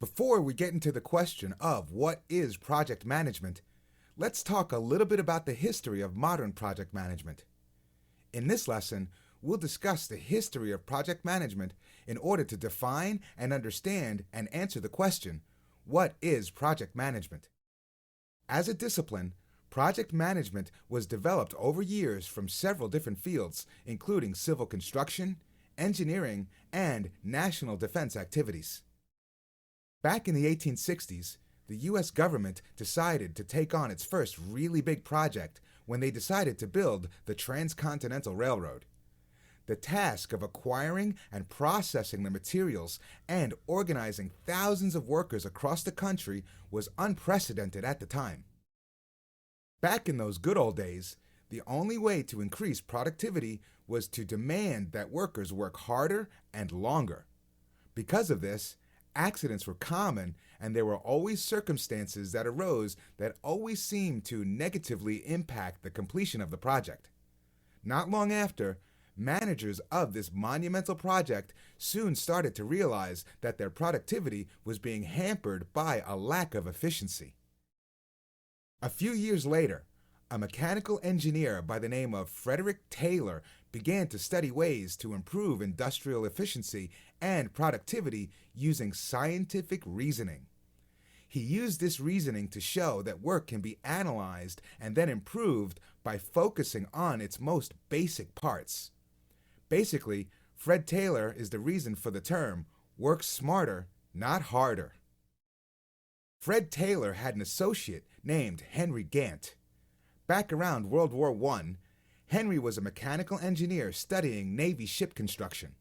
Before we get into the question of what is project management, let's talk a little bit about the history of modern project management. In this lesson, we'll discuss the history of project management in order to define and understand and answer the question, what is project management? As a discipline, project management was developed over years from several different fields, including civil construction, engineering, and national defense activities. Back in the 1860s, the U.S. government decided to take on its first really big project when they decided to build the Transcontinental Railroad. The task of acquiring and processing the materials and organizing thousands of workers across the country was unprecedented at the time. Back in those good old days, the only way to increase productivity was to demand that workers work harder and longer. Because of this, accidents were common, and there were always circumstances that arose that always seemed to negatively impact the completion of the project. Not long after, managers of this monumental project soon started to realize that their productivity was being hampered by a lack of efficiency. A few years later, a mechanical engineer by the name of Frederick Taylor began to study ways to improve industrial efficiency and productivity using scientific reasoning. He used this reasoning to show that work can be analyzed and then improved by focusing on its most basic parts. Basically, Fred Taylor is the reason for the term, work smarter, not harder. Fred Taylor had an associate named Henry Gantt. Back around World War I, Henry was a mechanical engineer studying Navy ship construction.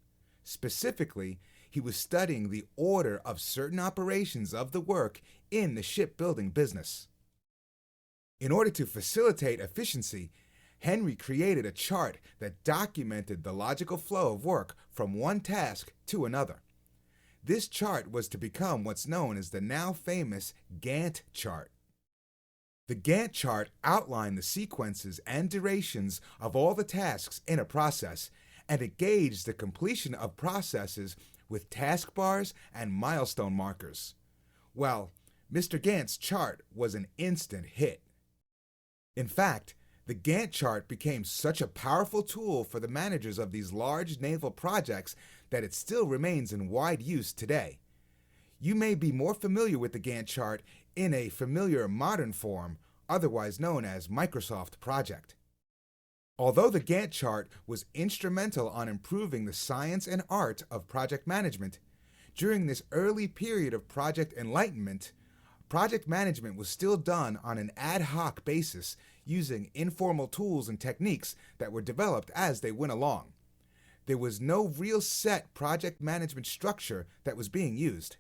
Specifically, he was studying the order of certain operations of the work in the shipbuilding business. In order to facilitate efficiency, Henry created a chart that documented the logical flow of work from one task to another. This chart was to become what's known as the now famous Gantt chart. The Gantt chart outlined the sequences and durations of all the tasks in a process, and it gauged the completion of processes with task bars and milestone markers. Well, Mr. Gantt's chart was an instant hit. In fact, the Gantt chart became such a powerful tool for the managers of these large naval projects that it still remains in wide use today. You may be more familiar with the Gantt chart in a familiar modern form, otherwise known as Microsoft Project. Although the Gantt chart was instrumental on improving the science and art of project management, during this early period of project enlightenment, project management was still done on an ad hoc basis using informal tools and techniques that were developed as they went along. There was no real set project management structure that was being used.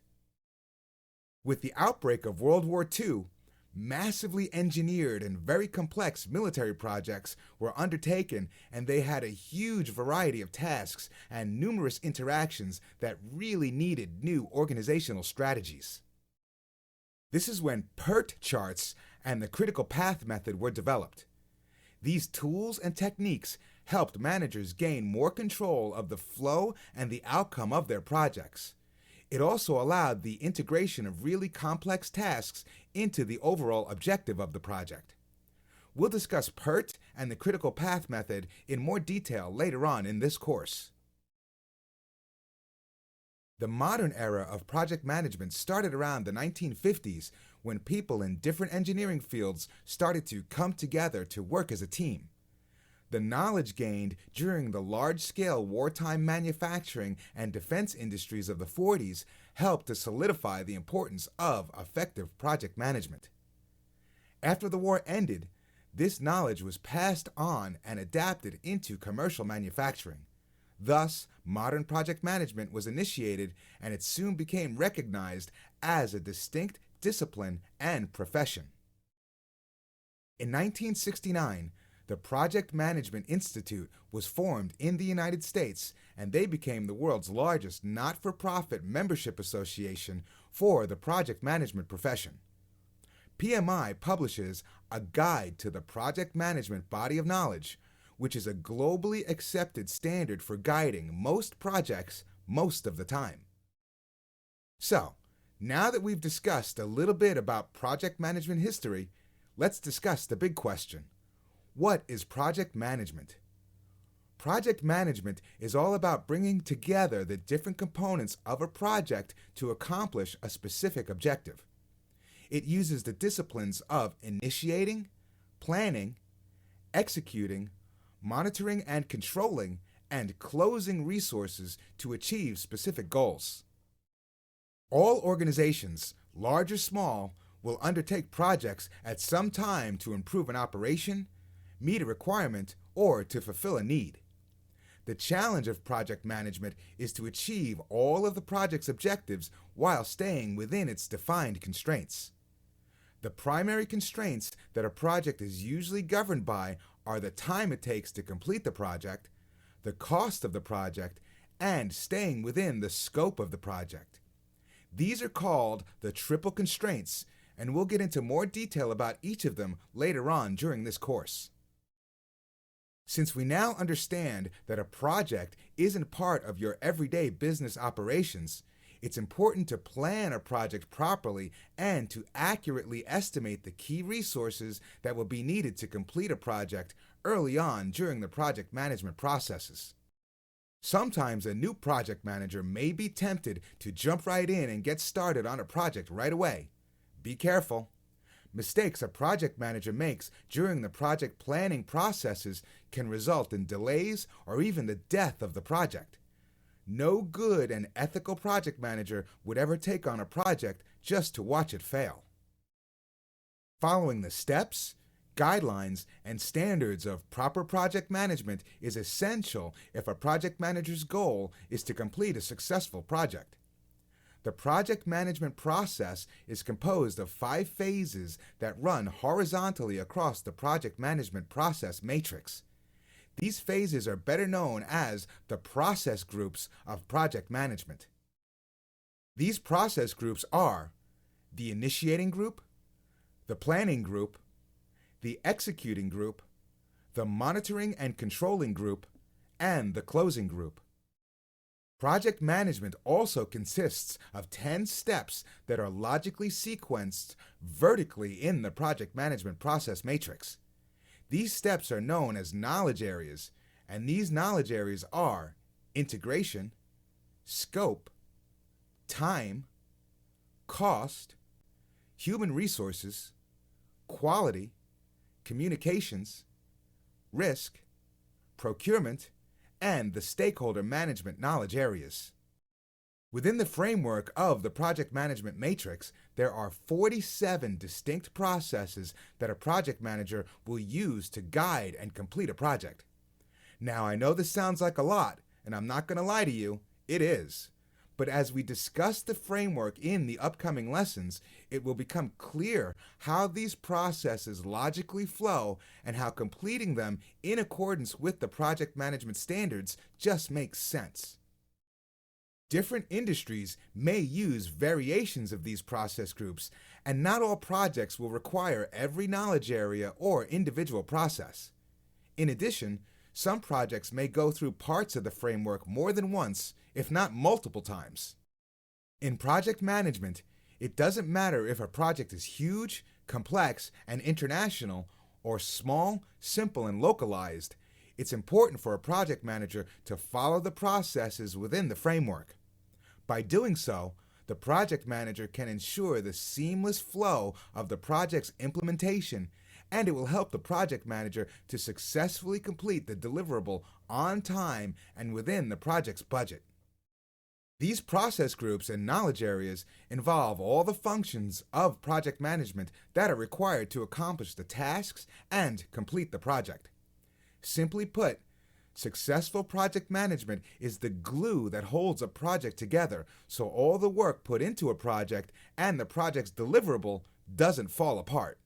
With the outbreak of World War II, massively engineered and very complex military projects were undertaken, and they had a huge variety of tasks and numerous interactions that really needed new organizational strategies. This is when PERT charts and the critical path method were developed. These tools and techniques helped managers gain more control of the flow and the outcome of their projects. It also allowed the integration of really complex tasks into the overall objective of the project. We'll discuss PERT and the critical path method in more detail later on in this course. The modern era of project management started around the 1950s when people in different engineering fields started to come together to work as a team. The knowledge gained during the large-scale wartime manufacturing and defense industries of the 40s helped to solidify the importance of effective project management. After the war ended, this knowledge was passed on and adapted into commercial manufacturing. Thus, modern project management was initiated, and it soon became recognized as a distinct discipline and profession. In 1969, the Project Management Institute was formed in the United States, and they became the world's largest not-for-profit membership association for the project management profession. PMI publishes a guide to the project management body of knowledge, which is a globally accepted standard for guiding most projects most of the time. So, Now that we've discussed a little bit about project management history, let's discuss the big question. What is project management? Project management is all about bringing together the different components of a project to accomplish a specific objective. It uses the disciplines of initiating, planning, executing, monitoring and controlling, and closing resources to achieve specific goals. All organizations, large or small, will undertake projects at some time to improve an operation, meet a requirement, or to fulfill a need. The challenge of project management is to achieve all of the project's objectives while staying within its defined constraints. The primary constraints that a project is usually governed by are the time it takes to complete the project, the cost of the project, and staying within the scope of the project. These are called the triple constraints, and we'll get into more detail about each of them later on during this course. Since we now understand that a project isn't part of your everyday business operations, it's important to plan a project properly and to accurately estimate the key resources that will be needed to complete a project early on during the project management processes. Sometimes a new project manager may be tempted to jump right in and get started on a project right away. Be careful. Mistakes a project manager makes during the project planning processes can result in delays or even the death of the project. No good and ethical project manager would ever take on a project just to watch it fail. Following the steps, guidelines, and standards of proper project management is essential if a project manager's goal is to complete a successful project. The project management process is composed of 5 phases that run horizontally across the project management process matrix. These phases are better known as the process groups of project management. These process groups are the initiating group, the planning group, the executing group, the monitoring and controlling group, and the closing group. Project management also consists of 10 steps that are logically sequenced vertically in the project management process matrix. These steps are known as knowledge areas, and these knowledge areas are integration, scope, time, cost, human resources, quality, communications, risk, procurement, and the stakeholder management knowledge areas. Within the framework of the project management matrix, there are 47 distinct processes that a project manager will use to guide and complete a project. Now, I know this sounds like a lot, and I'm not going to lie to you, it is. But as we discuss the framework in the upcoming lessons, it will become clear how these processes logically flow and how completing them in accordance with the project management standards just makes sense. Different industries may use variations of these process groups, and not all projects will require every knowledge area or individual process. In addition, some projects may go through parts of the framework more than once, if not multiple times. In project management, it doesn't matter if a project is huge, complex, and international, or small, simple, and localized. It's important for a project manager to follow the processes within the framework. By doing so, the project manager can ensure the seamless flow of the project's implementation, and it will help the project manager to successfully complete the deliverable on time and within the project's budget. These process groups and knowledge areas involve all the functions of project management that are required to accomplish the tasks and complete the project. Simply put, successful project management is the glue that holds a project together so all the work put into a project and the project's deliverable doesn't fall apart.